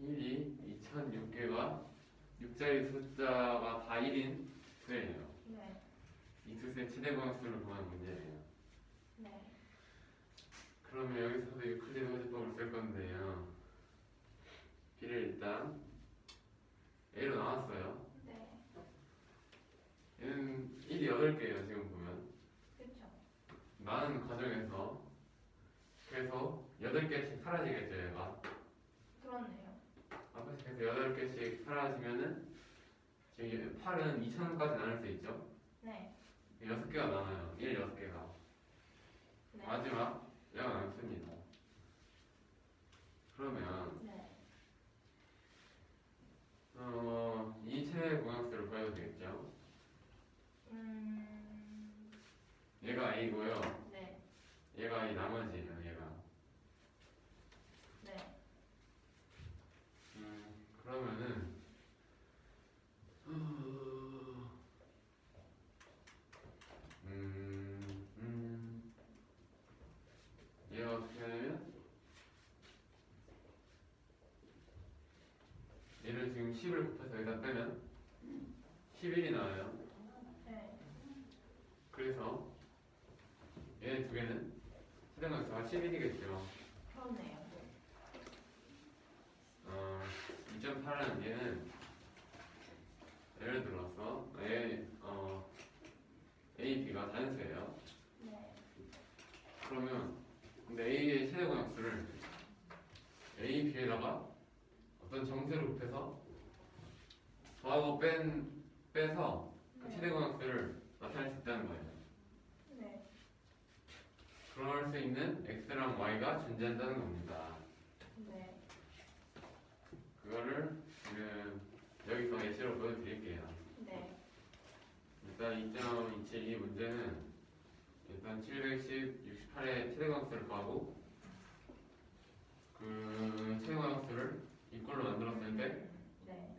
1이 2006개가 6자리 숫자가 다 1인 수예요. 네. 이 두 수의 최대 공약수를 구하는 문제예요. 네. 그러면 여기서도 유클리드 호집법을 쓸 건데요. B를 일단 A로 나왔어요. 네. 얘는 1이 8개예요. 지금 보면 그쵸. 많은 과정에서 그래서 8개씩 사라지겠죠. 얘가 그렇네요. 아까 그래서 8개씩 사라지면은 지금 8은 2000까지 나눌 수 있죠. 네. 6개가 남아요. 1, 6개가 네. 마지막 얘가 남습니다. 그러면 네. 이 최대 공약수를 구해도 되겠죠. 얘가 A고요. 네. 얘가 이 나머지예요. 얘가. 네. 그러면은 얘가 어떻게 하냐면 얘를 지금 10을 곱해서 여기다 빼면 11이 나와요. 네. 그래서 얘네 두 개는 최대값수가 11이겠죠. 그렇네요. 2.8은 얘는 예를 들어서 A, B가 단수예요. 네. 그러면 근데 A의 최대 공약수를 A, B에다가 어떤 정수를 곱해서 더하고 빼서 그 최대 공약수를 나타낼 수 있다는 거예요. 네. 그럴 수 있는 X랑 Y가 존재한다는 겁니다. 네. 그거를 지금 여기서 예시로 보여드릴게요. 네. 일단 2.272 문제는 일단 710, 68의 최대공약수를 구하고 그 최대공약수를 이꼴로 만들었을 때 네.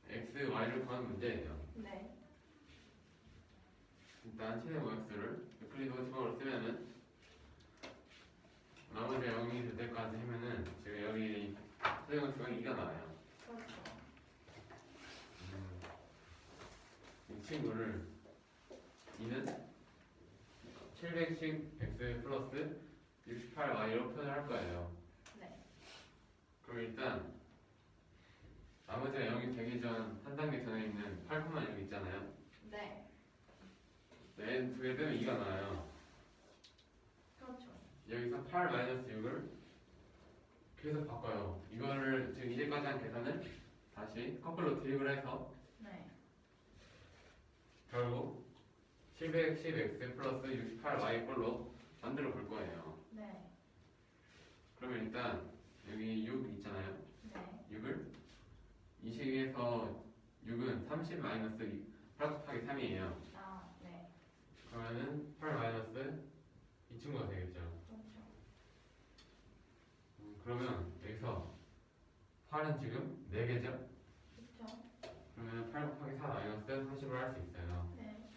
x, y를 구하는 문제예요. 네. 일단 최대공약수를 유클리드 호집법으로 쓰면은 나머지가 0이 될 때까지 하면은 지금 여기 최대공약수가 2가 나와요. 그렇죠. 이 친구를 2는 710x 플러스 68y로 표현할 거예요. 네. 그럼 일단 나머지가 0이 되기 전 한 단계 전에 있는 8,6 있잖아요. 네. n 두 개 빼면 2가 나와요. 그렇죠. 여기서 8-6을 계속 바꿔요. 이거를 지금 이제까지 한 계산을 다시 거꾸로 드립을 해서 네. 결국 710x 플러스 68y 꼴로 만들어 볼 거예요. 네. 그러면 일단 여기 6 있잖아요. 네. 6을 이 식에서 6은 30 마이너스 8 곱하기 3이에요. 아, 네. 그러면은 8 마이너스 이 친구가 되겠죠. 그렇죠. 그러면 여기서 8은 지금 4개죠? 그렇죠. 그러면 8 곱하기 4 마이너스 30을 할 수 있어요. 네.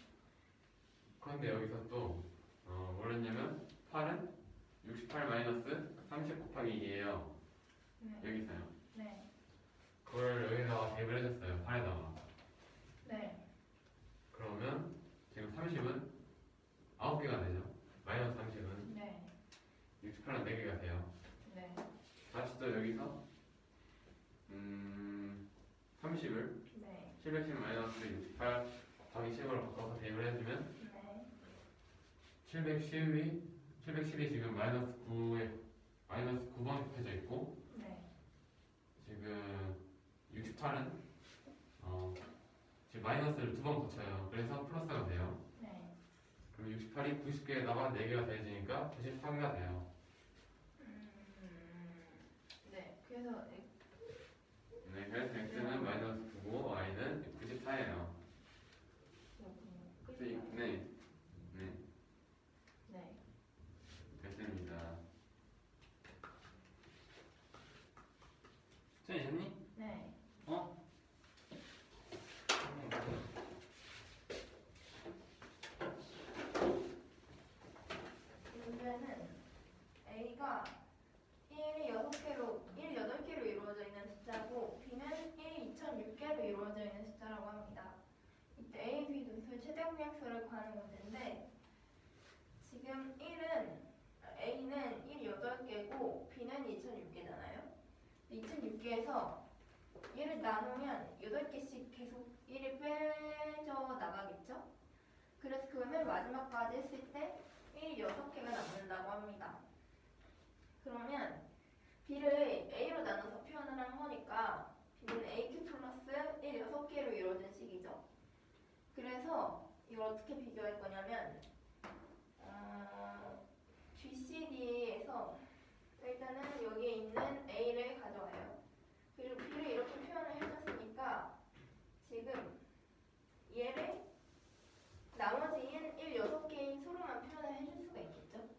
그런데 여기서 또 뭘 했냐면 8은 68 마이너스 30 곱하기 2예요. 네. 여기서요. 네. 그걸 여기다가 대입을 해줬어요. 8에다가. 네. 그러면 지금 30은 9개가 되죠. 마이너스 30은 네. 68은 4개가 돼요. 네. 다시 또 여기서 30을 네. 710 마이너스 68 곱하기 10으로 바꿔서 대입을 해주면 네. 710이 지금 마이너스 9에 마이너스 9번 곱해져 있고 네. 지금 68은 지금 마이너스를 2번 고쳐요. 그래서 플러스가 돼요. 네. 그럼 68이 90개에다가 4개가 더해지니까 93개가 돼요. 네. 그래서 네, 그래서 x는 마이너스 9고 y는 94예요. 그렇군요. 네, 네, 네. 됐습니다. 쌤, 했니? 네. 어? 문제는 A가 1이 8개로 이루어져 있는 숫자고 2006개로 이루어져 있는 숫자라고 합니다. 이때 A, B 분수의 최대 공약수를 구하는 문제인데 지금 A는 1이 8개고 B는 2006개잖아요. 2006개에서 얘를 나누면 8개씩 계속 1이 빼져 나가겠죠? 그래서 그 맨 마지막까지 했을 때 1이 6개가 남는다고 합니다. 그러면 B를 A로 나눠서 표현을 한 거니까 B는 AQ 플러스 1 6개로 이루어진 식이죠. 그래서 이걸 어떻게 비교할 거냐면 GCD에서 일단은 여기에 있는 A를 가져와요. 그리고 B를 이렇게 표현을 해줬으니까 지금 얘를 나머지인 1, 6개인 수로만 표현을 해줄 수가 있겠죠.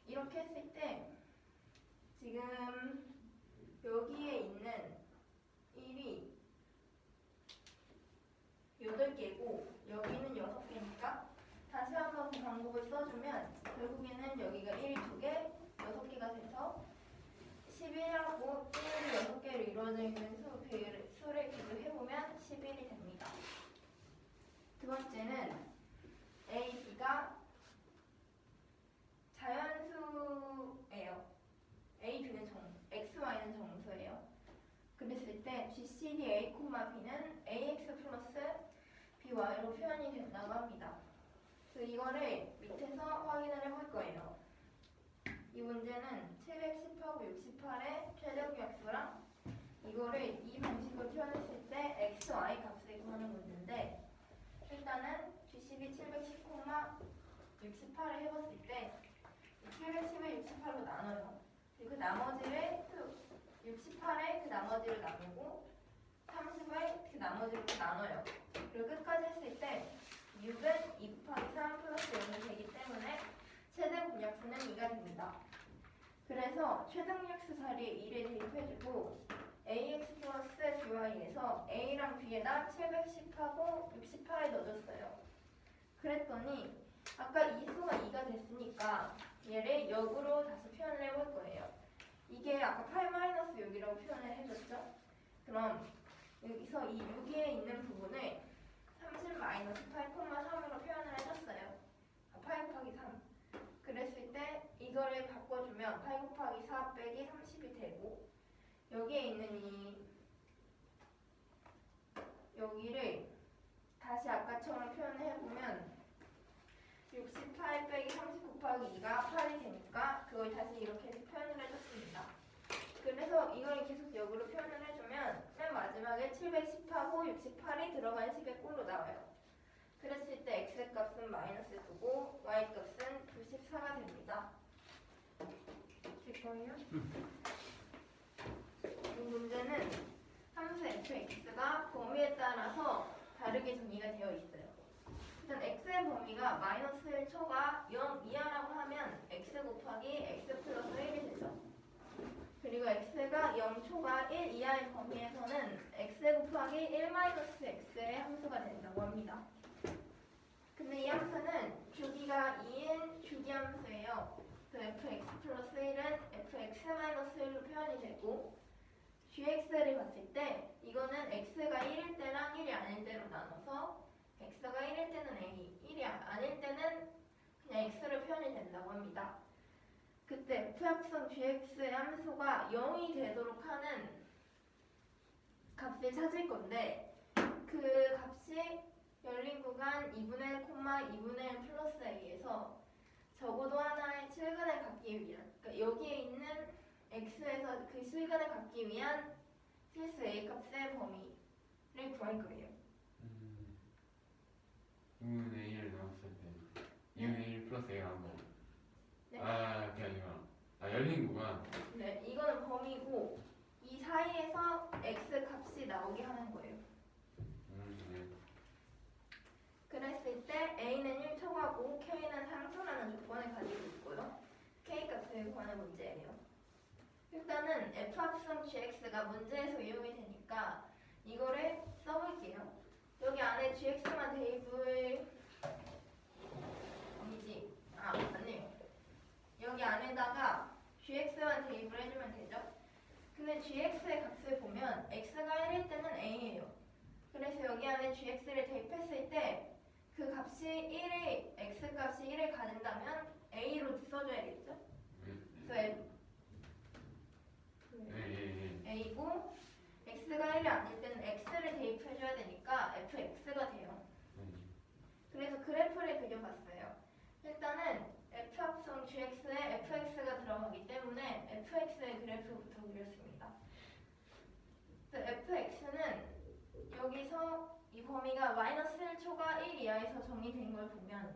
이렇게 했을 때 지금 여기에 있는 1이 8개고 여기는 6개니까 다시 한번 그 방법을 써주면 결국에는 여기가 1이 2개, 6개가 돼서 11하고 1이 6개로 이루어져 있는 수를 비교해보면 11이 됩니다. 두 번째는 A, B가 자연수예요. A, B는 X, Y는 정수예요. 그랬을 때 GCD A, B는 AX 플러스 BY로 표현이 된다고 합니다. 그래서 이거를 밑에서 확인을 해볼 거예요. 이 문제는 710하고 68의 최대 공약수랑 이거를 이 방식으로 표현했을 때 X, Y 값을 구하는 문제인데 일단은 GCD 710, 68을 해봤을 때 710을 68로 나눠요. 그리고 나머지를 68에 그 나머지를 나누고 30에 그 나머지를 또 나눠요. 그리고 끝까지 했을 때 6은 2 곱하기 3 플러스 0이 되기 때문에 최대 공약수는 2가 됩니다. 그래서 최대 공약수 자리에 2를 대입해주고 AX 플러스 BY에서 A랑 B에다 710하고 68을 넣어줬어요. 그랬더니 아까 이 수가 2가 됐으니까 얘를 역으로 다시 표현을 해볼 거예요. 이게 아까 8-6이라고 표현을 해줬죠? 그럼 여기서 이 6에 있는 부분을 30-8,3으로 표현을 해줬어요. 8 곱하기 3. 그랬을 때 이거를 바꿔주면 8 곱하기 4 빼기 30이 되고 여기에 있는 여기를 다시 아까처럼 표현을 해보면 68 빼기 30 곱하기 2가 8이 되니까 그걸 다시 이렇게 표현을 해줬습니다. 그래서 이걸 계속 역으로 표현을 해주면 맨 마지막에 710하고 68이 들어간 식의 꼴로 나와요. 그랬을 때 x값은 마이너스 9고 y값은 94가 됩니다. 될 거예요? 이 문제는 함수 fx가 범위에 따라서 다르게 정의가 되어 있어요. 일단 x의 범위가 마이너스 1 초가 0 이하라고 하면 x 곱하기 x 플러스 1이 되죠. 그리고 x가 0 초가 1 이하의 범위에서는 x 곱하기 1 마이너스 x의 함수가 된다고 합니다. 근데 이 함수는 주기가 2인 주기함수예요. fx 플러스 1은 fx 마이너스 1로 표현이 되고 gx를 봤을 때 이거는 x가 1일 때랑 1이 아닐 때로 나눠서 x가 1일 때는 a, 1이 아닐 때는 그냥 x로 표현이 된다고 합니다. 그때 f합성 gx의 함수가 0이 되도록 하는 값을 찾을 건데 그 값이 열린 구간 2분의 1, 2분의 1 플러스 a에서 적어도 하나의 실근을 갖기 위한 그러니까 여기에 있는 x에서 그 실근을 갖기 위한 실수 a 값의 범위를 구할 거예요. 2분의 1을 넣었을 때 2분의 1 플러스 a가 한 거. 네. 그게 아니라 열린 구간. 네, 이거는 범위고 이 사이에서 x 값이 나오게 하는 거예요. 네. 그랬을 때 a는 1 초과고 k는 상수라는 조건을 가지고 있고요. k 값을 구하는 문제예요. 일단은 f합성 gx가 문제에서 이용이 되니까 이거를 써볼게요. 여기 안에 gx만 대입을 맞네요. 여기 안에다가 gx만 대입을 해주면 되죠. 근데 gx의 값을 보면 x가 1일 때는 a예요. 그래서 여기 안에 gx를 대입했을 때 그 값이 1에 x 값이 1에 가는다면 a로 써줘야겠죠? 그래서 a고 x가 1이 아닐 때는 x를 대입해줘야 되니까 fx가 돼요. 그래서 그래프를 그려봤어요. 일단은 f 합성 gx에 fx가 들어가기 때문에 fx의 그래프부터 그렸습니다. 그래서 fx는 여기서 이 범위가 마이너스 1초가 1 이하에서 정의된 걸 보면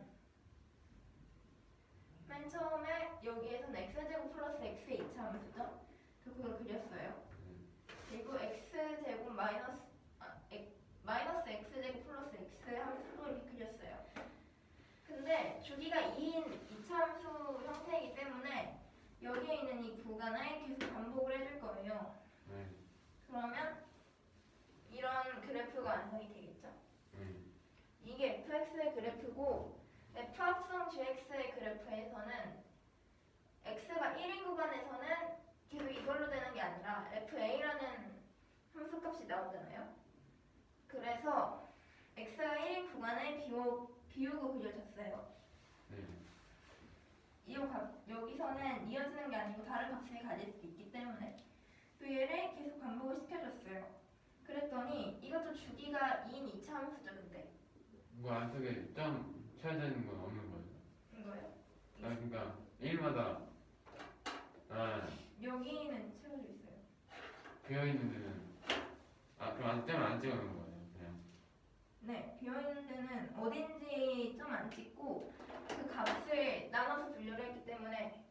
맨 처음에 여기에서는 x제곱 플러스 x의 이차함수죠. 그걸 그렸어요. 그리고 x제곱 마이너스 x제곱 플러스 x의 함수도 이렇게 그렸어요. 근데 주기가 2인 이차함수 형태이기 때문에 여기에 있는 이 구간을 계속 반복을 해줄 거예요. 그러면 이런 그래프가 완성이 되겠죠. 이게 fx의 그래프고 f 합성 gx의 그래프에서는 x가 1인 구간에서는 계속 이걸로 되는 게 아니라 fa라는 함수값이 나오잖아요. 그래서 x가 1인 구간을 비우고 그려졌어요. 여기서는 이어지는 게 아니고 다른 값을 가질 수 있기 때문에 또 얘를 계속 반복을 시켜줬어요. 그랬더니 이것도 주기가 2인 2차 함수죠. 근데 뭐 안쪽에 점 쳐야 되는 건 없는 거예요? 이거요? 그러니까 1마다 여기는 채워져 있어요. 비어있는 데는 그럼 점을 안 찍어놓은 거예요? 그냥 네, 비어있는 데는 어딘지 좀 안 찍고 그 값을 나눠서 분류를 했기 때문에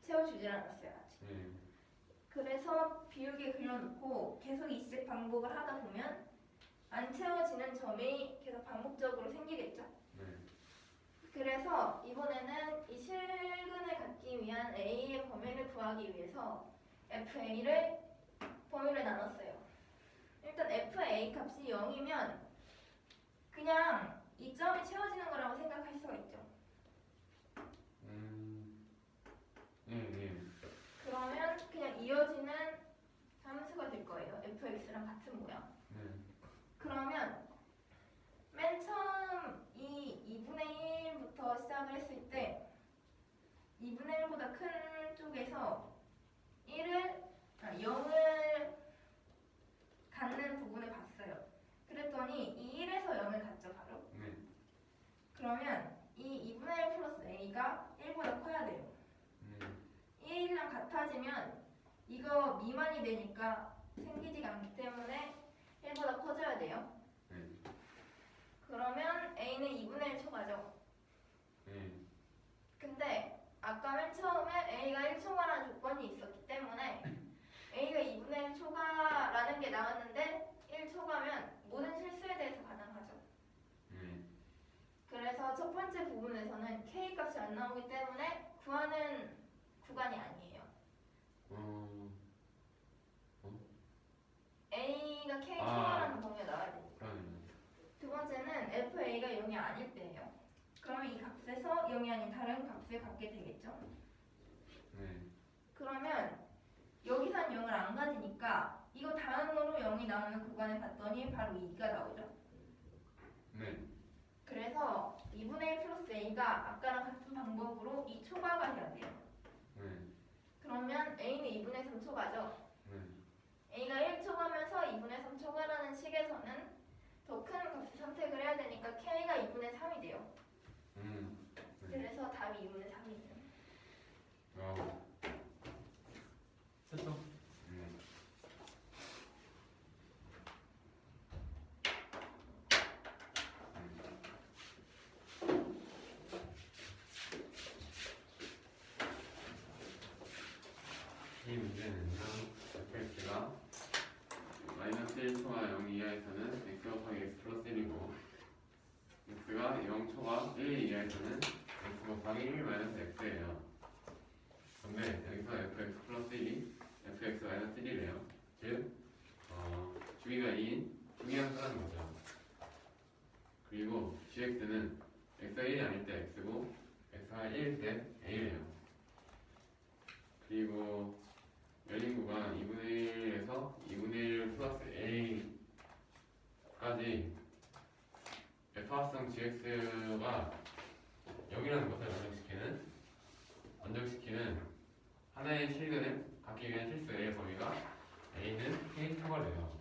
채워주질 않았어요. 아직. 그래서 비우게 그려놓고 계속 이식 반복을 하다 보면 안 채워지는 점이 계속 반복적으로 생기겠죠. 그래서 이번에는 이 실근을 갖기 위한 A의 범위를 구하기 위해서 FA를 범위를 나눴어요. 일단 FA 값이 0이면 그냥 이 점이 채워지는 거라고 생각할 수가 있죠. 그러면 그냥 이어지는 함수가 될 거예요. fx랑 같은 모양. 그러면 맨 처음 이 2분의 1부터 시작을 했을 때 2분의 1보다 큰 쪽에서 0을 갖는 부분을 봤어요. 그랬더니 이 1에서 0을 갖죠, 바로. 그러면 이 2분의 1 플러스 a가 1보다 커야 돼요. 1이랑 같아지면 이거 미만이 되니까 생기지가 않기 때문에 1보다 커져야 돼요. 그러면 a는 2분의 1 초과죠. 근데 아까 맨 처음에 a가 1초과라는 조건이 있었기 때문에 a가 2분의 1 초과라는 게 나왔는데 1초과면 모든 실수에 대해서 가능하죠. 그래서 첫 번째 부분에서는 k 값이 안 나오기 때문에 구하는 구간이 아니에요. a가 k 초과라는 범위가 나와야 되니까. 두 번째는 fa가 0이 아닐 때예요. 그러면 이 값에서 0이 아닌 다른 값을 갖게 되겠죠. 그러면 여기선 0을 안 가지니까 이거 다음으로 0이 나오는 구간을 봤더니 바로 2가 나오죠. 그래서 2분의 1 플러스 a가 아까랑 같은 방법으로 2 초과가 돼야 돼요. 그러면 a는 2분의 3 초과죠. a가 1 초과면서 2분의 3 초과라는 식에서는 더 큰 값을 선택을 해야 되니까 k가 2분의 3이 돼요. 그래서 답이 2분의 3이에요. 됐어? 이 문제는요, fx가 마이너스 1초와 0 이하에서는 x 곱하기 x 플러스 1이고 x가 0초와 1 이하에서는 x 곱하기 1 마이너스 x예요. 근데 여기서 fx 플러스 1이 fx 마이너스 1이래요. 즉 주기가 2인 중위함수라는 거죠. 그리고 gx는 x가 1이 아닐 때 x고 x가 1일 때 a래요. 그리고 열린 구간 이유가 2분의 1에서 2분의 1 플러스 a까지 f 합성 gx가 0이라는 것을 안정시키는 하나의 실근을 갖기 위한 실수 a의 범위가 a는 k 초과래요.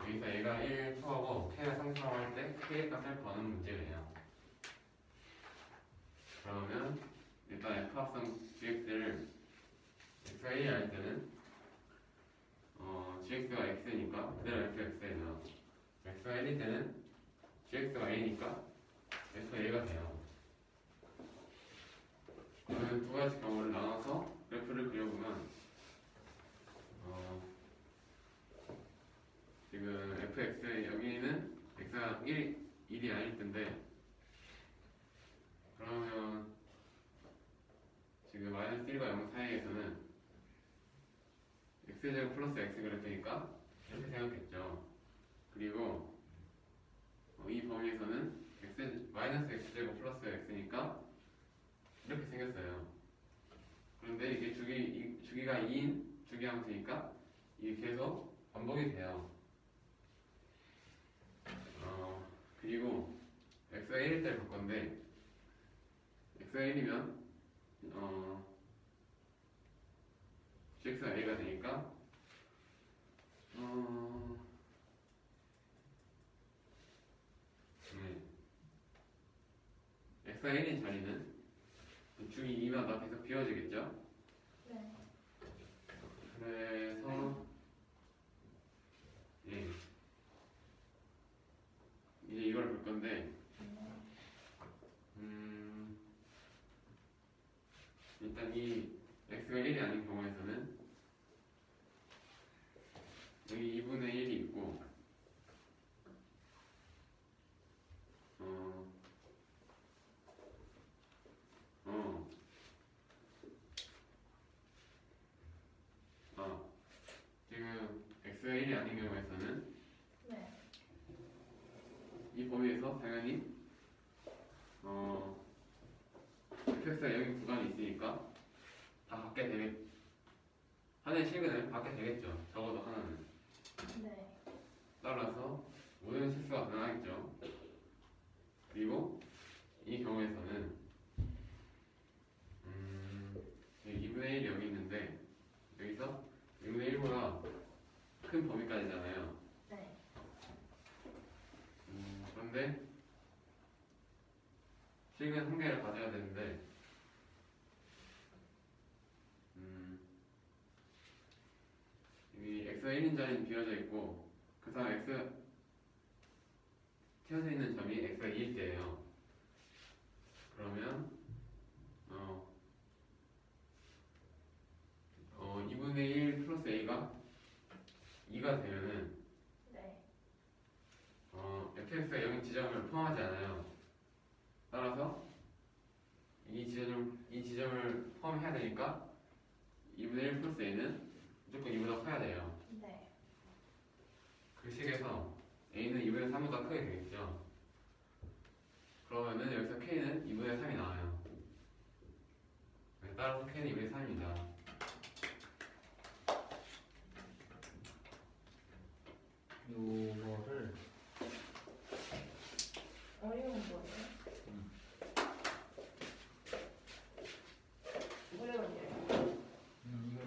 여기서 a가 1 초과고 k가 상수라고 할 때 k의 값을 구하는 문제예요. 그러면 일단 f 합성 gx를 x가 1이 아닐 때는 gx가 x니까 그대로 fx예요. x가 1일 때는 gx가 a니까 f가 a가 돼요. 그러면 두 가지 경우를 나눠서 그래프를 그려보면 지금 fx 여기는 x가 1이 아닐 텐데 그러면 지금 마이너스 1과 0 사이에서는 x제곱 플러스 x 그래프니까 이렇게 생각했죠. 그리고 이 범위에서는 마이너스 x제곱 플러스 x니까 이렇게 생겼어요. 그런데 이게 주기가 2인 주기함수니까 이게 계속 반복이 돼요. 그리고 x가 1일 때 볼 건데 x가 1이면 gx가 a가 되니까 x가 1인 자리는 주기 2마다 계속 비워지겠죠? 네. 그래서 이제 이걸 볼 건데 일단 이 x가 1이 아닌 경우에서는 여기 2분의 1이 있고 지금 x가 1이 아닌 경우에서는 네. 이 범위에서 당연히 fx가 0인 구간이 있으니까 다 갖게 하나의 실근을 갖게 되겠죠. 적어도 하나는. 네. 따라서 모든 실수가 가능하겠죠. 그리고 이 경우에서는 2분의 1이 여기 있는데 여기서 2분의 1보다 큰 범위까지잖아요. 네. 그런데 실근 한 개를 가져야 되는데 여기 x가 1인 자리는 비어져 있고 그 다음 x 튀어져 있는 점이 x가 2일 때예요. 그러면 2분의 1 플러스 a가 2가 되면은 네. fx가 0인 지점을 포함하지 않아요. 따라서 이 지점을 포함해야 되니까 2분의 1 플러스 a는 무조건 2보다 커야 돼요. 네. 그 식에서 a는 2분의 3보다 크게 되겠죠. 그러면은 여기서 k는 2분의 3이 나와요. 따라서 k는 2분의 3입니다. 요거를 어려운 거예요? 어려운데요? 이걸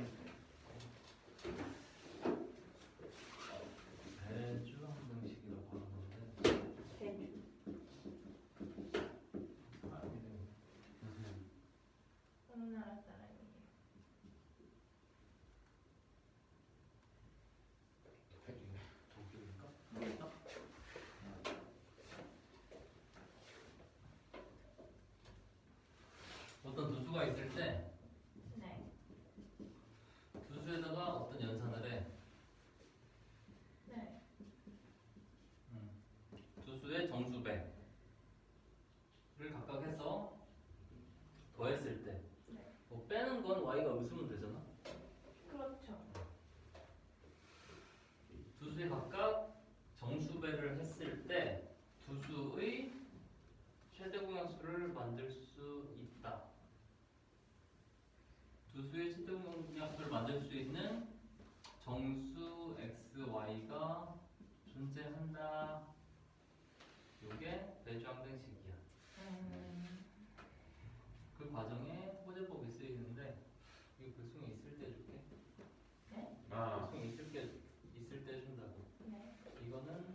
배주 항등식이라고 하는 건데 대주. 사람이 어느 나라 사람이에요? 독일인가? 모르겠다. 어떤 두수가 있을 때 네. 두수에다가 어떤 연산을 해. 네. 두수의 정수배를 각각 해서 더했을 때 네. 뭐 빼는 건 y가 웃으면 되잖아. 그렇죠. 두수에 각각 정수배를 했을 때 두수의 최대 공약수를 만들 수 있다. 두수의 최대 공약수를 만들 수 있는 여기는 정수 xy가 존재한다. 요게 배주항등식이야. 그 과정에 호재법이 쓰이는데 이거 글송에 있을 때 줄게. 네? 아, 글송에 있을 때 준다고. 네. 이거는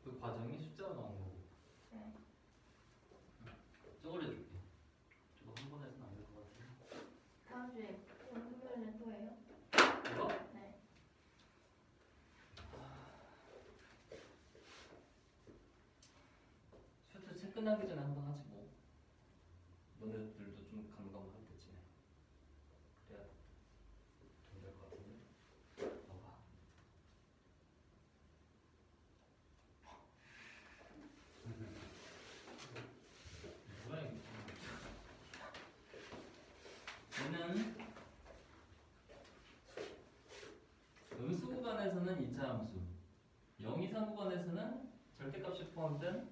그 과정이 숫자로 나온 거고. 네. 저걸 해줄게. 저거 한 번 해서는 안 될 것 같아. 다음 주에 금요일에 또 해요? 이거? 네. 슈트 책 끝나기 전에 한 번 하지 뭐. 너네들도 좀 감감할 때쯤에. 그래야 좀 될 것 같은데. 봐봐. 뭐야 이게? 얘는 음수 구간에서는 2차 함수, 0 이상 구간에서는 절대값이 포함된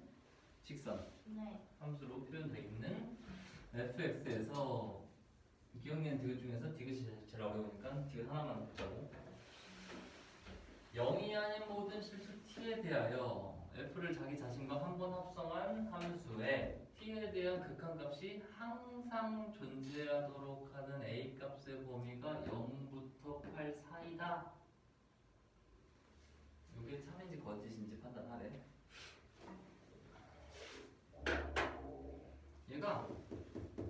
직선 네. 함수로 표현되어 있는 fx에서 기억나는 디귿 중에서 디귿이 제일 어려우니까 디귿 하나만 보자고. 0이 아닌 모든 실수 t에 대하여 f를 자기 자신과 한 번 합성한 함수에 t에 대한 극한값이 항상 존재하도록 하는 a 값의 범위가 0부터 8 사이다. 이게 참인지 거짓인지 판단하래. 얘가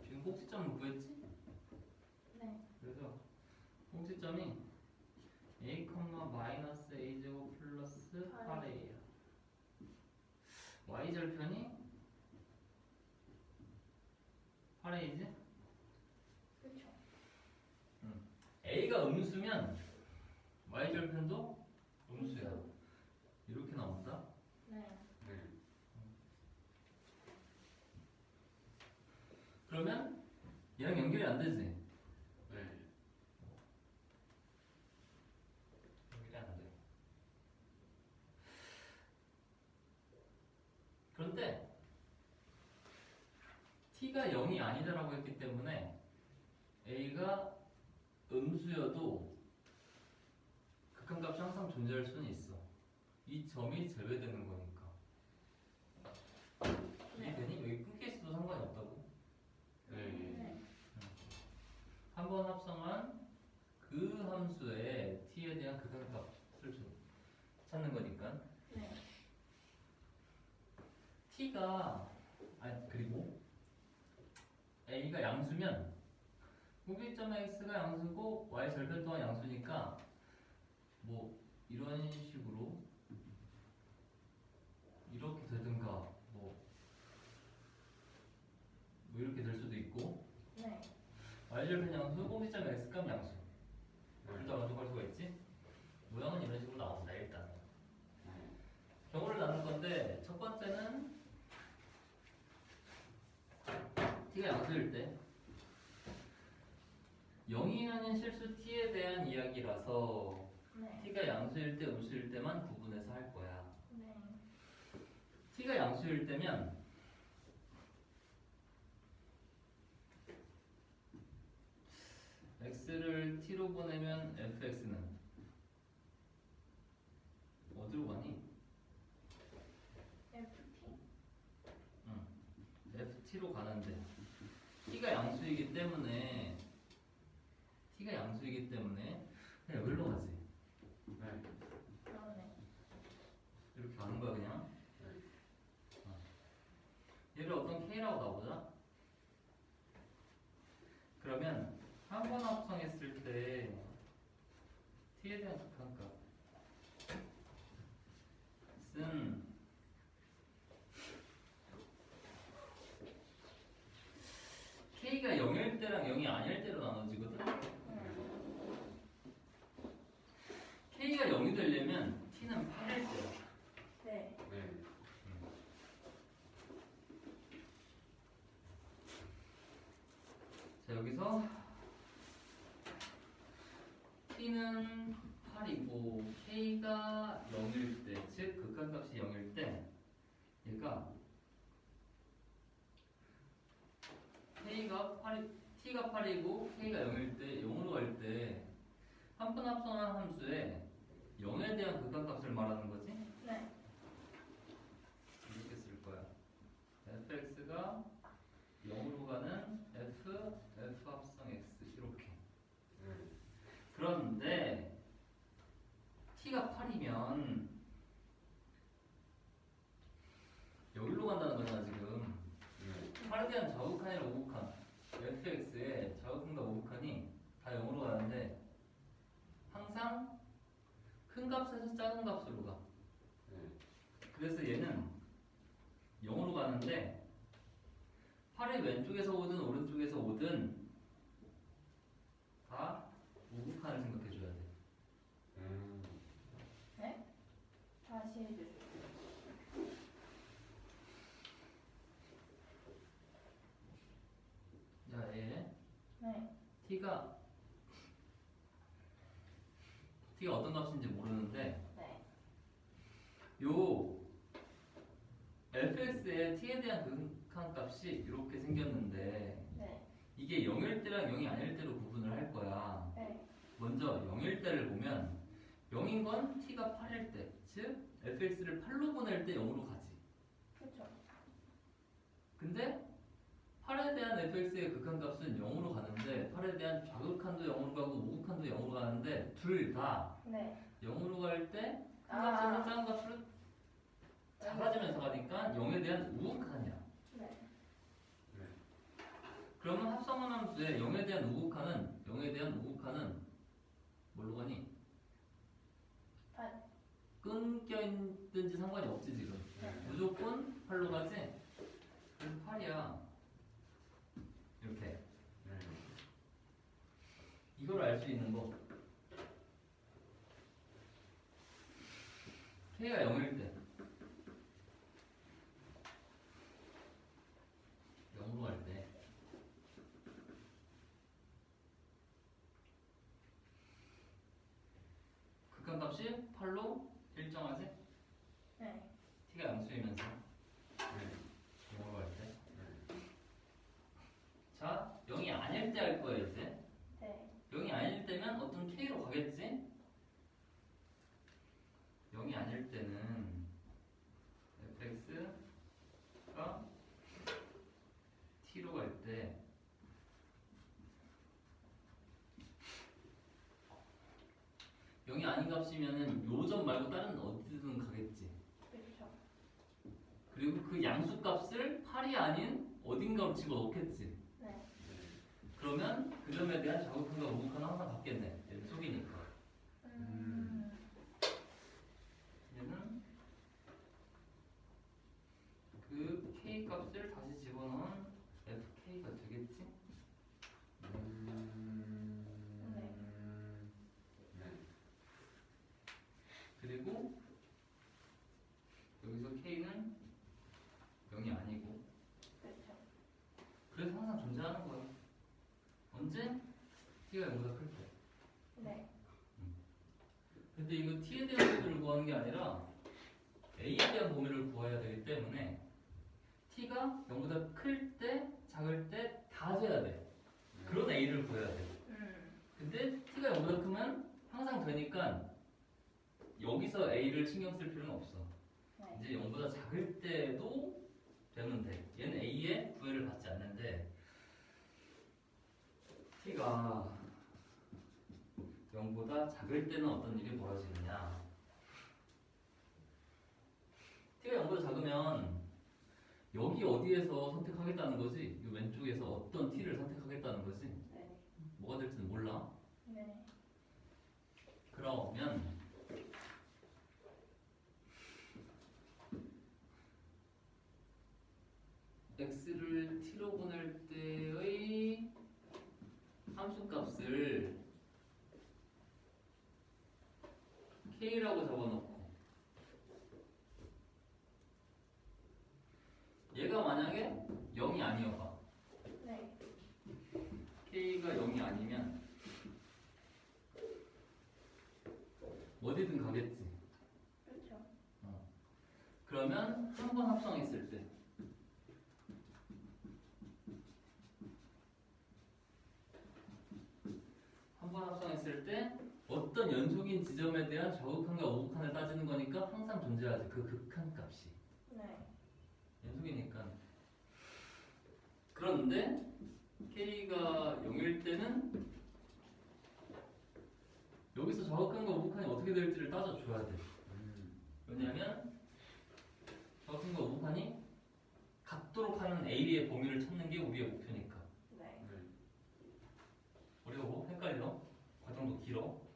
지금 꼭지점을 구했지? 네. 그래서 꼭지점이 a, 마이너스 a 제곱 플러스 8a야. y 절편이 8a지? 그렇죠. a가 음수면 y 절편도 음수야. 이렇게 나온다. 네. 네. 그러면 얘랑 연결이 안 되지? 네. 연결이 안 돼. 그런데 t가 0이 아니다라고 했기 때문에 a가 음수여도 극한값이 항상 존재할 수는 있어. 이 점이 제외되는 거니까. 이게 되니? 여기 끊겨 있어도 상관이 없다고. 네. 네. 한 번 합성한 그 함수의 t에 대한 극한값을 찾는 거니까. 네. t가 그리고 a가 양수면 공통점 x가 양수고 y 절편 또한 양수니까 뭐 이런 식으로 이렇게 되든가 뭐 이렇게 될 수도 있고 네. y 절편 양수, 공통점 x값 양수 네. 둘 다 만족할 수가 있지. 모양은 이런 식으로 나온다 일단. 경우를 나눌 건데 첫 번째는 t가 양수일 때 0이 아닌 실수 t에 대한 이야기라서 네. t가 양수일 때 음수일 때만 구분해서 할 거야. 네. t가 양수일 때면 x를 t로 보내면 fx는 어디로 가니? FT. ft로 가는데 t가 양수이기 때문에 그냥 여기로 가지. 네. 그러네. 이렇게 가는 거야 그냥. 네. 얘를 어떤 k라고 놔보자. 그러면 한 번 합성했을 때 t에 대한 극한값은 k가 0일 때랑 0이 아닐 때로 나눠지거든. k가 0이 되려면 t는 8일 때야. 네. 네. 자 여기서 t는 8이고 k가 0일 때, 즉 극한값이 0일 때 얘가 t가 8이고 k가 0일 때 0으로 갈 때 한 번 합성한 함수에 0에 대한 극한값을 말하는 거지? 네. 이렇게 쓸 거야. fx가 0으로 가는 f 합성 x 이렇게. 그런데 t가 8이면 여기로 간다는 거잖아 지금. 8에 대한 좌극한이랑 우극한 fx의 좌극한과 우극한이 다 0으로 가는데 항상 큰 값에서 작은 값으로 가. 그래서 얘는 0으로 가는데 8의 왼쪽에서 오든 오른쪽에서 오든 다 우극한을 생각해 줘야 돼. 네? 다시 해주세요. 자, 얘 네. t가 어떤 값인지 모르는데 네. 요 fx의 t에 대한 극한 값이 이렇게 생겼는데 네. 이게 0일 때랑 0이 아닐 때로 구분을 할 거야. 네. 먼저 0일 때를 보면 0인 건 t가 8일 때, 즉 fx를 8로 보낼 때 0으로 가지. 그렇죠. 근데 8에 대한 fx의 극한값은 0으로 가는데 8에 대한 좌극한도 0으로 가고 우극한도 0으로 가는데 둘 다 네. 0으로 갈 때 큰 아. 값에서 작은 값으로 작아지면서 가니까 0에 대한 우극한이야. 네. 그러면 합성한 함수의 0에 대한 우극한은 뭘로 가니? 팔. 끊겨 있든지 상관이 없지 지금. 네. 무조건 8로 가지? 그래서 8이야. 이렇게. 이걸 알 수 있는 거. k가 0일 때 0으로 갈 때 극한값이 8로 일정하지? 네. t가 양수이면서 0으로 갈 때. 자, 0이 아닐 때 할 거예요 이제. 네. 0이 아닐 때면 어떤 k로 가겠지? 0이 아닐 때는 fx가 t로 갈 때 0이 아닌 값이면은 요 점 말고 다른 어디든 가겠지. 그렇죠. 그리고 그 양수 값을 8이 아닌 어딘가로 집어넣겠지. 네. 그러면 그 점에 대한 자극한과 우극한은 항상 같겠네. 얘는 속이니까. 얘는 그 k 값을 다시 집어넣은 fk가 되겠지? 그리고 여기서 k는 0이 아니고 그렇죠. 그래서 항상 존재하는 거야. 언제? t가 0보다 클 때. 네. 근데 이거 t에 대한 범위를 구하는 게 아니라 a에 대한 범위를 구해야 되기 때문에 t가 0보다 클 때, 작을 때 다 돼야 돼. 그런 a를 구해야 돼. 근데 t가 0보다 크면 항상 되니까 여기서 a를 신경 쓸 필요는 없어. 네. 이제 0보다 작을 때도 되면 돼. 얘는 a의 구애를 받지 않는데 t가 0보다 작을 때는 어떤 일이 벌어지느냐. t가 0보다 작으면 여기 어디에서 선택하겠다는 거지? 이 왼쪽에서 어떤 t를 선택하겠다는 거지? 네. 뭐가 될지는 몰라. 네. 그러면 x를 t로 보낼 때의 함수값을 k라고 적어놓고 얘가 만약에 0이 아니어봐. 네. k가 0이 아니면 어디든 가겠지. 그렇죠. 그러면 한 번 합성했을 때 한 번 합성했을 때 어떤 어떤 연속인 지점에 대한 좌극한과 우극한을 따지는 거니까 항상 존재하지. 그 극한 값이 네. 연속이니까. 그런데 K가 0일 때는 여기서 좌극한과 우극한이 어떻게 될지를 따져줘야 돼. 왜냐면 좌극한과 우극한이 같도록 하는 A의 범위를 찾는 게 우리의 목표니까. 네. 어려워? 헷갈려? 과정도 길어?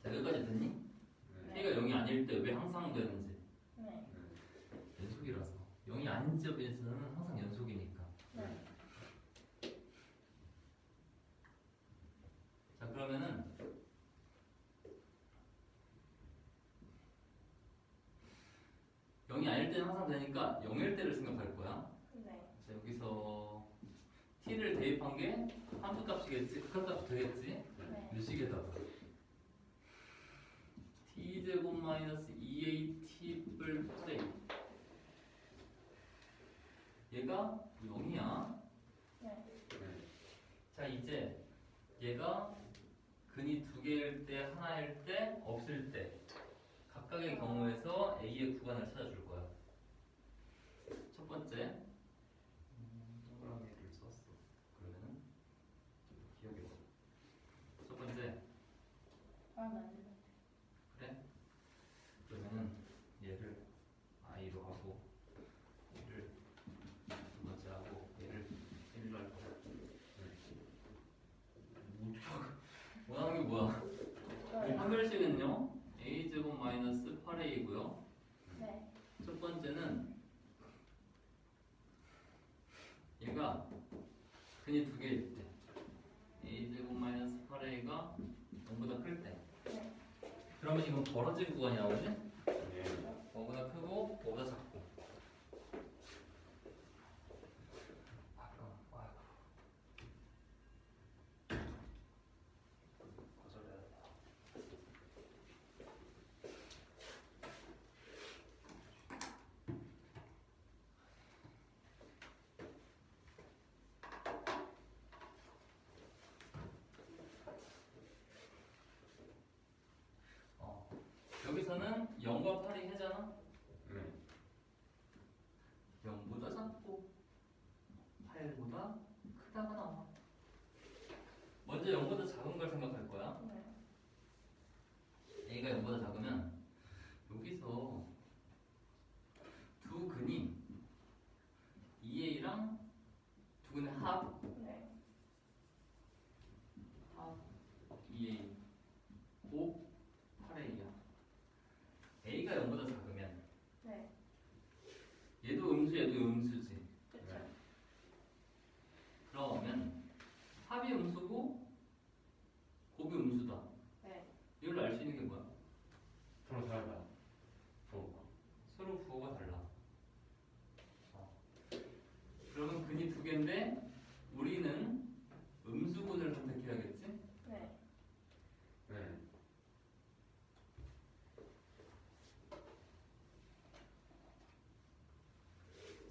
자, 여기까지 됐니? K가 0이 아닐 때 왜 항상 되는지. 네. 연속이라서. 0이 아닌 지점에서는 항상 연속이니까. 네. 자, 그러면은 0이 아닐 때는 항상 되니까 0일 때를 생각할 거야. 네. 자, 여기서 t를 대입한 게 함수값이겠지? 극한값이 되겠지? 네. 몇식에다가 t제곱 마이너스 2at 플러스 얘가 0이야. 네. 자, 이제 얘가 근이 두 개일 때, 하나일 때, 없을 때 각각의 경우에서 a의 구간을 찾아줄 거야. 첫 번째 동그라미를 썼어. 그러면은 기억이 없어. 첫 번째 아, 맞네. 그래? 그러면은 얘를 i로 하고 얘를 두 번째 하고 얘를 1로 할 거야. 원하는 게 뭐야? 판별식은요 a제곱 마이너스 8a이고요. 네. 첫 번째는 얘가 근이 두 개일 때 a제곱 마이너스 8a가 0보다 클 때. 네. 그러면 이건 벌어진 구간이 나오지? 5보다 크고 5보다 작고. 거절해야 돼. 여기서는 0과 8이 해잖아? 0보다 작고 8보다 크다가 나와. 먼저 0보다 작은 걸 생각할 거야. 네. a가 0보다 작으면 여기서 두 근이 2a랑 두 근의 합 네. 2a 곱 8a야. a가 0보다 작으면 네. 얘도 음수 얘도 음수지. 그렇죠. 그러면 합이 음수고 곱이 음수다. 네. 이걸로 알 수 있는 게 뭐야? 서로 다르다. 서로 부호가 달라. 그러면 근이 두 개인데 우리는 음수근을 선택해야겠지? 네.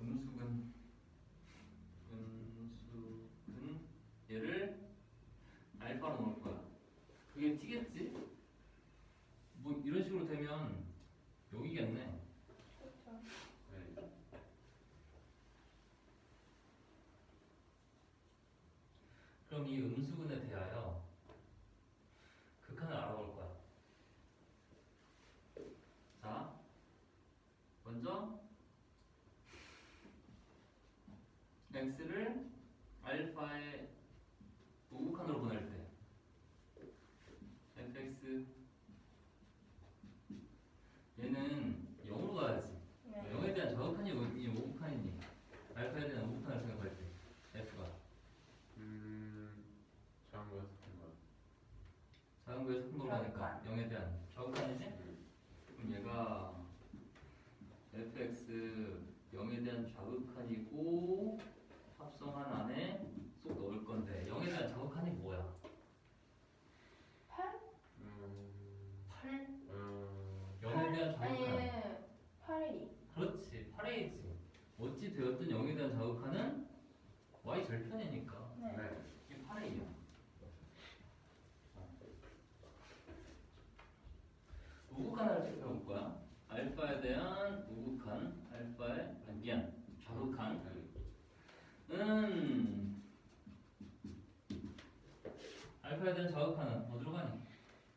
음수근 얘를 알파로 넣을 거야. 그게 t겠지? 뭐 이런 식으로 되면 여기겠네. 그렇죠. 그럼 이 음수근에 대하여 극한을 알아볼 거야. 자, 먼저 x를 알파의 우극한으로 보낼 때 fx 얘는 0으로 가야지. 네. 0에 대한 좌극한이 우극한이니 알파에 대한 우극한을 생각할 때 f가 작은 거에서 큰 거. 작은 거에서 큰 거로 하니까 좌극한. 0에 대한 좌극한이지? 그럼 얘가 fx 0에 대한 좌극한이고 합성한 안에 쏙 넣을 건데 0에 대한 좌극한이 뭐야? 8? 8? 0에 대한 좌극한. 아니, 8이. 그렇지, 8a지. 어찌 되었든 0에 대한 좌극한은 y 절편이니까 네. 이게 8a야. 우극한을 살펴볼 거야. 알파에 대한 우극한, 좌극한은 알파에 대한 좌극한은 어디로 가니?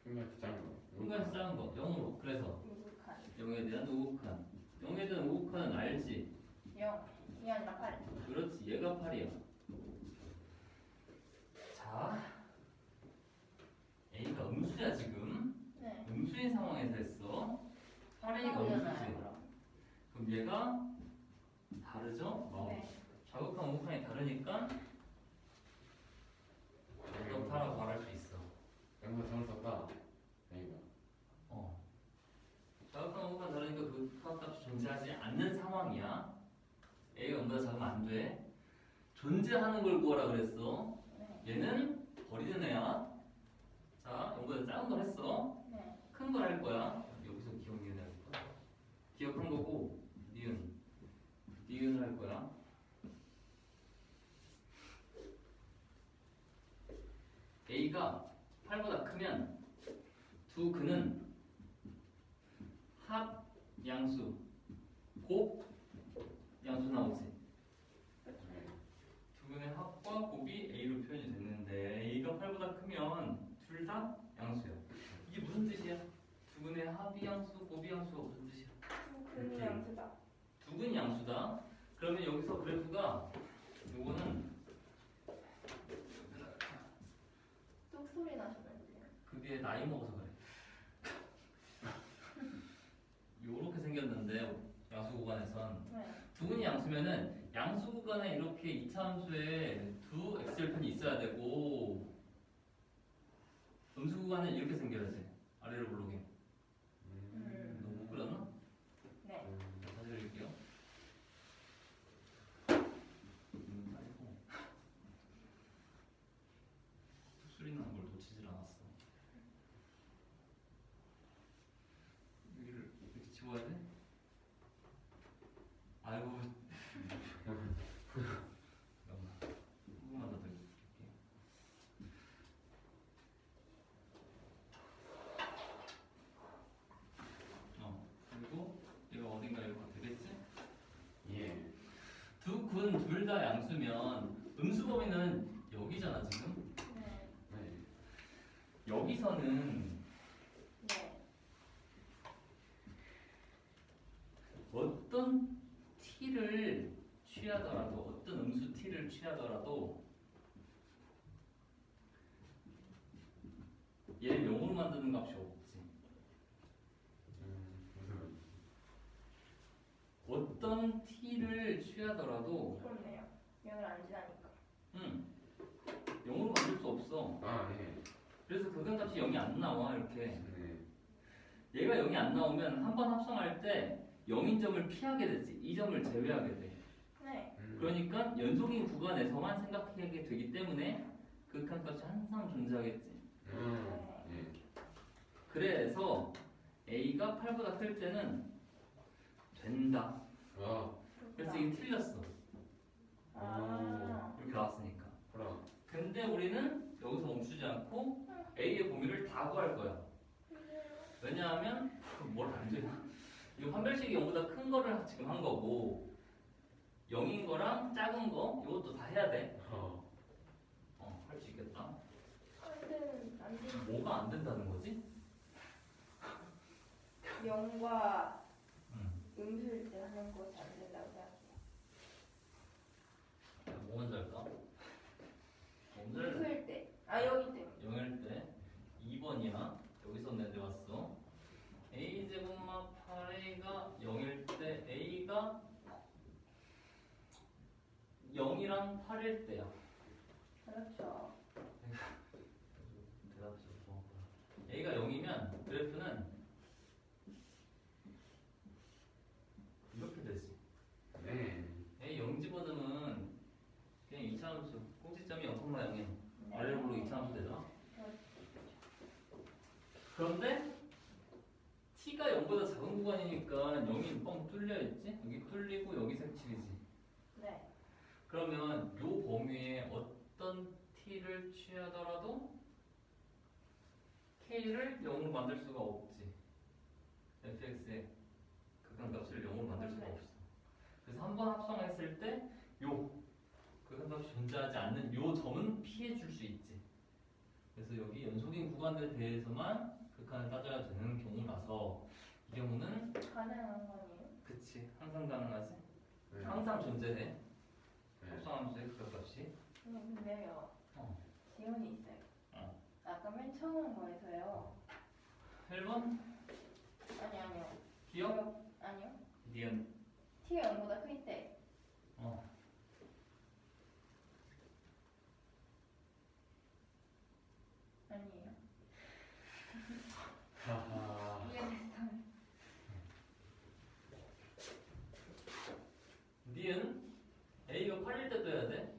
끝까지 작은 거. 중간에서 작은 거 0으로. 그래서 우극한 0에 대한 우극한. 0에 대한 우극한은 알지? 0 이게 아니라 8. 그렇지. 얘가 8이야. 자, A가 음수야 지금. 네. 음수인 상황에서 했어. 8A가 오잖아요, 음수지. 그럼. 그럼 얘가 다르죠? 네. 좌극한 우극한이 다르니까 어떻다라고 말할 수 있어. 영어 잘못 썼다. A가. 어. 좌극한 우극한 다르니까 그 값이 존재하지 않는 상황이야. A가 0보다 작으면 안 돼. 존재하는 걸 구하라 그랬어. 네. 얘는 버리는 애야. 자, 0보다 작은 걸 했어. 네. 큰 걸 할 거야. 여기서 기억 니은 할 거야. 기억한 거고 니은을 할 거야. A가 8보다 크면 두 근은 합 양수, 곱 양수 나오지. 네. 두 근의 합과 곱이 A로 표현이 됐는데 A가 8보다 크면 둘 다 양수야. 이게 무슨 뜻이야? 두 근의 합이 양수, 곱이 양수가 무슨 뜻이야? 근이 양수다. 두 근이 양수다. 그러면 여기서 그래프가 요거는 뚝소리 나셨는데요. 그게 나이 먹어서 그래. 요렇게 생겼는데 양수 구간에선 네. 두 근이 양수면은 양수 구간에 이렇게 2차 함수에 두 x절편이 있어야 되고 음수 구간은 이렇게 생겨야지. 아래로 올라오게. 너무 못 그렸나? 네. 다시 그릴게요. 소리 나는 걸 놓치질 않았어. 여기를 이렇게 지워야 돼? 아이고. 잠깐만. 조금만 더 드릴게요. 그리고 얘가 어딘가 이렇게 되겠지? 예. 두 근 둘 다 양수면 음수 범위는 여기잖아 지금. 네. 네. 여기서는 네. 어떤 t를 취하더라도 어떤 음수 t를 취하더라도 얘를 0으로 만드는 값이 없지. 무슨 어떤 t를 취하더라도 그렇네요. 0을 안 지나니까. 0으로 만들 수 없어. 아, 예. 그래서 극한값이 0이 안 나와 이렇게. 네. 얘가 0이 안 나오면 한 번 합성할 때 0인 점을 피하게 되지. 이 점을 제외하게 돼. 네. 그러니까 연속인 구간에서만 생각하게 되기 때문에 극한값이 항상 존재하겠지. 예. 그래서 A가 8보다 클 때는 된다. 와. 그래서 이게 틀렸어. 아. 이렇게 나왔으니까. 그럼. 근데 우리는 여기서 멈추지 않고 A의 범위를 다 구할 거야. 왜냐하면 뭘 안 되나? 이거 판별식이 0보다 큰 거를 지금 한 거고 0인 거랑 작은 거 이것도 다 해야 돼. 할 수 있겠다. 안 돼. 뭐가 안 된다는 거지? 0과 음. 음수일 때 하는 것이 안 된다고 생각해요. 뭐 먼저 할까? 먼저 할래? 음수일 때. 아, 여기 때문에. 0일 때 2번이야. 여기서 내려왔어. A 제곱마 8A가 0일 때 A가 0이랑 8일 때야. 그렇죠. 대답이 좀 정확하다. A가 0이면 그래프는 이렇게 되지. 네. A 0 집어넣으면 그냥 2차 함수 꼭지점이 0,0인 네. 아래로 2차 함수 되잖아. 그런데 t가 0보다 작은 구간이니까 0이 뻥 뚫려 있지? 여기 뚫리고 여기 색칠이지. 네. 그러면 요 범위에 어떤 t를 취하더라도 k를 0으로 만들 수가 없지. fx의 극한값을 0으로 만들 수가 없어. 그래서 한 번 합성했을 때 요 극한값이 존재하지 않는 요 점은 피해 줄 수 있지. 그래서 여기 연속인 구간에 대해서만 극한을 따져야 되는 경우라서 이 경우는 가능한 거 아니에요? 그치 항상 가능하지. 네. 항상 존재해. 네. 합성함수의 극한값이. 근데요. 어. 지원이 있어요. 어. 아까 맨 처음 거에서요. 1번 아니요. 기억? 아니요. 니은. T가 0보다 클 때. 어. 아니에요. 하하. 이게 비슷한. 니은 A가 8일 때 떠야 돼.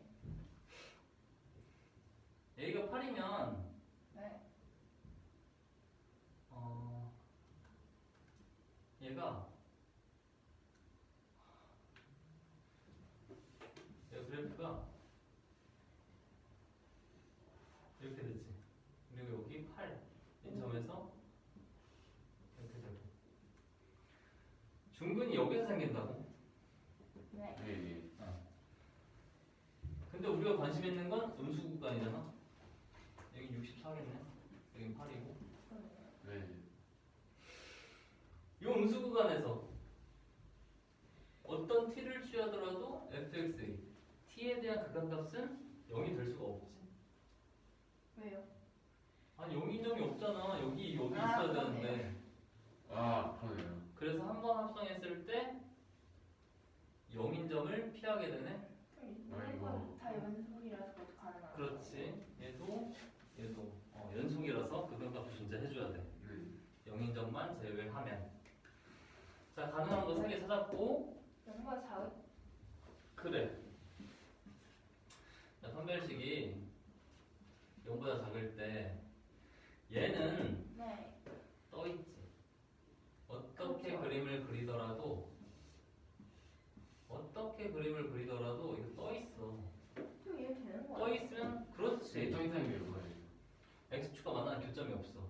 A가 8이면 네. 얘가 그래프가 이렇게 되지. 그리고 여기 8인 점에서 이렇게 되고 중근이 여기서 생긴다고? 네. 네. 근데 우리가 관심 있는 건 음수 구간이잖아. 여기 64겠네. 여기 8이고. 네. 이 음수 구간에서 어떤 t를 취하더라도 fx의 t에 대한 극한값은 0이 될 수가 없지. 왜요? 아니 0인 점이 없잖아. 여기 아, 있어야 그러네요. 되는데. 아, 그러네요. 그래서 한 번 합성했을 때 0인 점을 피하게 되네. 아이고. 다 연속이라서 그것도 가능한 그렇지. 얘도 연속이라서 극한값이 존재해줘야 돼. 네. 0인 점만 제외하면. 자 가능한 거 3개 찾았고. 0보다 작은? 그래. 자, 판별식이 0보다 작을 때 얘는 네. 떠 있지. 어떻게 그렇죠. 그림을 그리더라도 이거 떠 있어. 좀 이해되는 거 떠 같아요. 있으면 그렇지. 정 이상이에요, 거의. x축과 만나는 교점이 없어.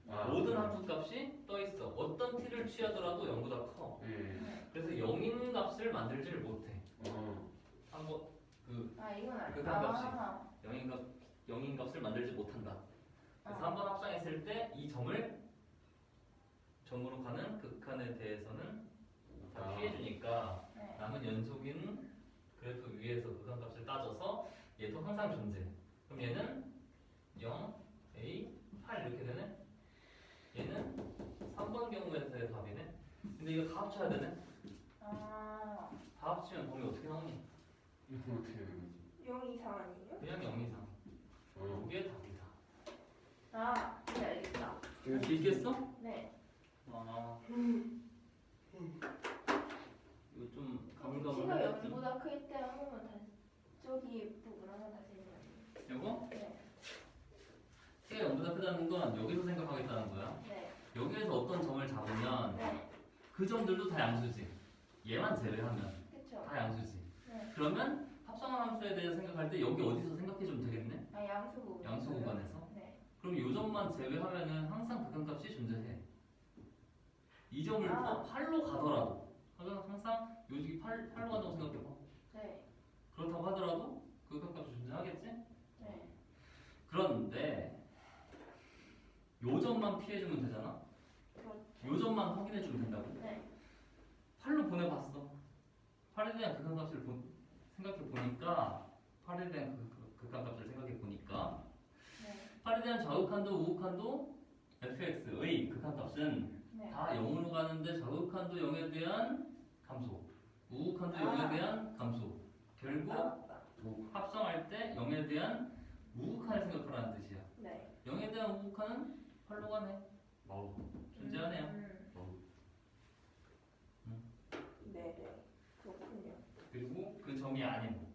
아, 모든 함수 값이 떠 있어. 어떤 t를 취하더라도 0보다 커. 네. 네. 그래서 0인 값을 만들지를 못해. 어. 한번 그 아 이건 아니야. 극한값이. 아, 0인 값을 만들지 못한다. 그래서 아. 한 번 합성했을 때 이 점을 점으로 가는 극한에 대해서는 다 아. 피해주니까 네. 남은 연속인 그래프 위에서 극한값을 따져서 얘도 항상 존재. 그럼 얘는 0, A, 8 이렇게 되네. 얘는 3번 경우에서의 답이네. 근데 이거 다 합쳐야 되네. 아 다 합치면 범위 어떻게 나오니? 이거 어떻게 되는 거지? 0 이상 아니에요? 그냥 0 이상. 어. 이게 답이다. 아 이제 알겠다. 이거 있겠어? 네. 아. 이거 좀 감감을 T가 하겠지. 0보다 클 때 한 번만 다시 저기 부분 한번 다시 해봐요. 이거? 네. t가 0보다 크다는 건 여기서 생각하겠다는 거야. 네. 여기에서 어떤 점을 잡으면 네. 그 점들도 다 양수지. 얘만 제외하면 그쵸. 다 양수지. 네. 그러면 합성한 함수에 대해서 생각할 때 여기 어디서 생각해주면 되겠네? 아 양수 부분. 양수 구간에서. 네. 그럼 이 점만 제외하면은 항상 극한값이 존재해. 이 점을 아. 8로 가더라도 항상 요직이 8로 간다고 생각해봐. 네. 그렇다고 하더라도 극한값이 존재하겠지? 네. 그런데 요 점만 피해주면 되잖아? 그렇죠. 요 점만 확인해주면 된다고? 네. 8로 보내봤어. 8에 대한 극한값을 생각해보니까 8에 대한 극한값을 생각해보니까 네. 8에 대한 좌극한도 우극한도 fx의 극한값은 네. 다 0으로 가는데 좌극한도 0에 대한 감소, 우극한도 0에 대한 감소. 결국 맞다. 합성할 때 0에 대한 우극한을 생각하라는 뜻이야. 네. 0에 대한 우극한은 8로 가네. 어. 존재하네요. 네네. 그렇군요. 그리고 그 점이 아닌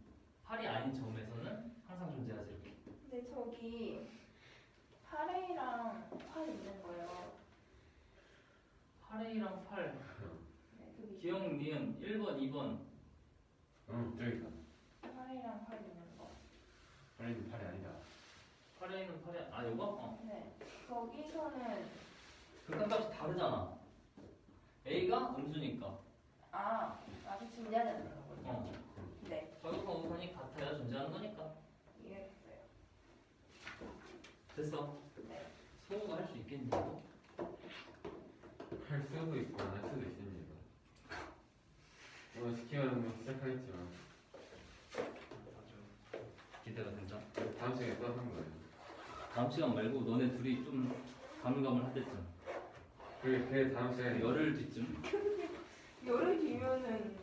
8이 아닌 점에서는 항상 존재하지 이렇게. 근데 저기 8A랑 8 있는 거예요. 8A랑 8 네. 저기 기억 니은 1번 2번 응, 저기 있다. 8A랑 8 있는 거. 팔이 아니다. 8A는 8이 요거? 네. 거기서는 극한값이 다르잖아. A가 음수니까. 아주 존재하는 거군요. 어. 네, 좌극과 우선이 같아야 존재하는 거니까. 이해했어요. 됐어. 네. 소우가 할 수 있겠니? 이거? 할 수도 있고 안 할 수도 있습니다. 오늘 시키면 뭐 시작하겠지만 기대가 된다. 다음 시간에 또 하는 거예요. 다음 시간 말고 너네 둘이 좀 가물가물 하댔잖아. 그 다음 시간에 열흘 뒤쯤. 열흘 뒤면은